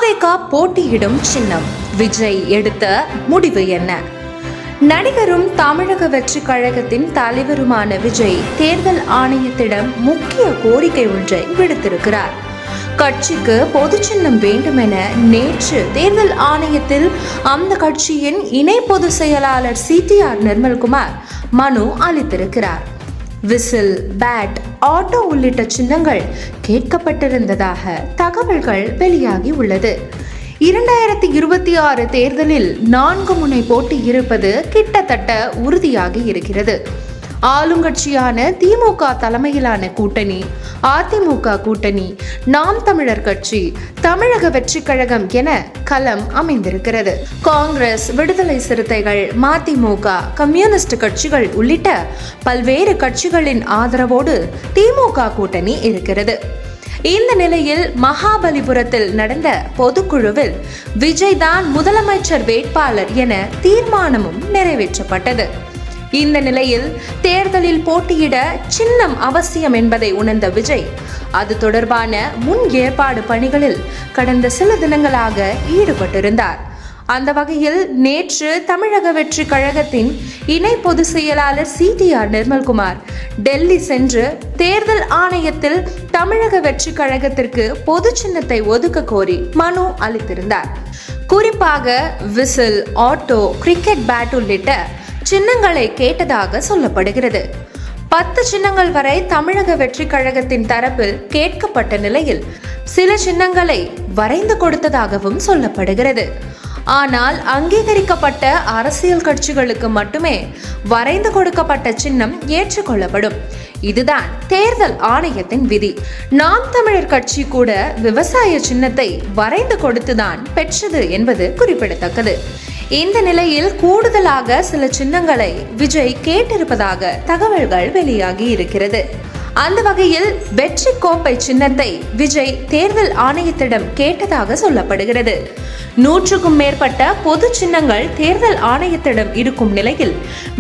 தாவேக போட்டியிடும் சின்னம், விஜய் எடுத்த முடிவு என்ன? நடிகரும் தமிழக வெற்றி கழகத்தின் தலைவருமான விஜய் தேர்தல் ஆணையத்திடம் முக்கிய கோரிக்கை ஒன்றை விடுத்திருக்கிறார். கட்சிக்கு பொது சின்னம் வேண்டும் என நேற்று தேர்தல் ஆணையத்தில் அந்த கட்சியின் இணை பொதுச் செயலாளர் CTR நிர்மல்குமார் மனு அளித்திருக்கிறார். விசில், பேட், ஆட்டோ உள்ளிட்ட சின்னங்கள் கேட்கப்பட்டிருந்ததாக தகவல்கள் வெளியாகி உள்ளது. 2026 தேர்தலில் 4 முனை போட்டி இருப்பது கிட்டத்தட்ட உறுதியாகி இருக்கிறது. ஆளுங்கட்சியான திமுக தலைமையிலான கூட்டணி, அதிமுக கூட்டணி, நாம் தமிழர் கட்சி, தமிழக வெற்றி கழகம் என களம் அமைந்திருக்கிறது. காங்கிரஸ், விடுதலை சிறுத்தைகள், மதிமுக, கம்யூனிஸ்ட் கட்சிகள் உள்ளிட்ட பல்வேறு கட்சிகளின் ஆதரவோடு திமுக கூட்டணி இருக்கிறது. இந்த நிலையில் மகாபலிபுரத்தில் நடந்த பொதுக்குழுவில் விஜய் தான் முதலமைச்சர் வேட்பாளர் என தீர்மானமும் நிறைவேற்றப்பட்டது. இந்த நிலையில் தேர்தலில் போட்டியிட சின்னம் அவசியம் என்பதை உணர்ந்த விஜய் அது தொடர்பான முன் ஏற்பாடு பணிகளில் கடந்த சில தினங்களாக ஈடுபட்டிருந்தார். அந்த வகையில் நேற்று தமிழக வெற்றி கழகத்தின் இணை பொதுச் செயலாளர் CTR நிர்மல்குமார் டெல்லி சென்று தேர்தல் ஆணையத்தில் தமிழக வெற்றி கழகத்திற்கு பொது சின்னத்தை ஒதுக்க கோரி மனு அளித்திருந்தார். குறிப்பாக விசில், ஆட்டோ, கிரிக்கெட் பேட் உள்ளிட்ட சின்னங்களை கேட்டதாக சொல்லப்படுகிறது. 10 சின்னங்கள் வரை தமிழக வெற்றி கழகத்தின் தரப்பில் கேட்கப்பட்ட நிலையில் சில சின்னங்களை வரைந்து கொடுத்ததாகவும் சொல்லப்படுகிறது. ஆனால் அங்கீகரிக்கப்பட்ட அரசியல் கட்சிகளுக்கு மட்டுமே வரைந்து கொடுக்கப்பட்ட சின்னம் ஏற்றுக்கொள்ளப்படும். இதுதான் தேர்தல் ஆணையத்தின் விதி. நாம் தமிழர் கட்சி கூட விவசாய சின்னத்தை வரைந்து கொடுத்துதான் பெற்றது என்பது குறிப்பிடத்தக்கது. இந்த நிலையில் கூடுதலாக சில சின்னங்களை விஜய் கேட்டிருப்பதாக தகவல்கள் வெளியாகி இருக்கிறது. அந்த வகையில் வெற்றி கோப்பை சின்னத்தை விஜய் தேர்தல் ஆணையத்திடம் கேட்டதாக சொல்லப்படுகிறது. 100க்கும் மேற்பட்ட பொது சின்னங்கள் தேர்தல் ஆணையத்திடம் இருக்கும் நிலையில்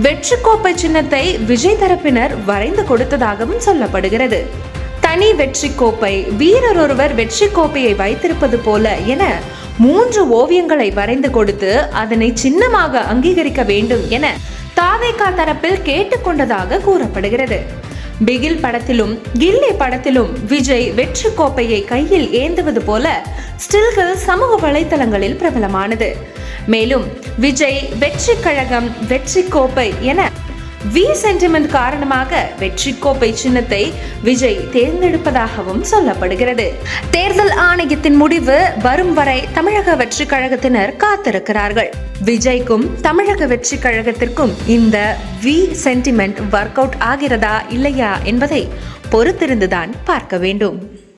வெற்றி கோப்பை சின்னத்தை விஜய் தரப்பினர் வரைந்து கொடுத்ததாகவும் சொல்லப்படுகிறது. தனி வெற்றி கோப்பை, வீரர் ஒருவர் வெற்றி கோப்பையை வைத்திருப்பது போல என 3 ஓவியங்களை வரைந்து கொடுத்து அதனை சின்னமாக அங்கீகரிக்க வேண்டும் என தாவேக தரப்பில் கேட்டுக்கொண்டதாக கூறப்படுகிறது. பிகில் படத்திலும் கில்லி படத்திலும் விஜய் வெற்றி கோப்பையை கையில் ஏந்துவது போல ஸ்டில்கள் சமூக வலைதளங்களில் பிரபலமானது. மேலும் விஜய் வெற்றி கழகம், வெற்றி கோப்பை என சென்டிமெண்ட் காரணமாக வெற்றி கோப்பை சின்னத்தை விஜய் தேர்ந்தெடுப்பதாகவும் சொல்லப்படுகிறது. தேர்தல் ஆணையத்தின் முடிவு வரும் வரை தமிழக வெற்றி கழகத்தினர் காத்திருக்கிறார்கள். விஜய்க்கும் தமிழக வெற்றி கழகத்திற்கும் இந்த சென்டிமெண்ட் ஒர்க் அவுட் ஆகிறதா இல்லையா என்பதை பொறுத்திருந்துதான் பார்க்க வேண்டும்.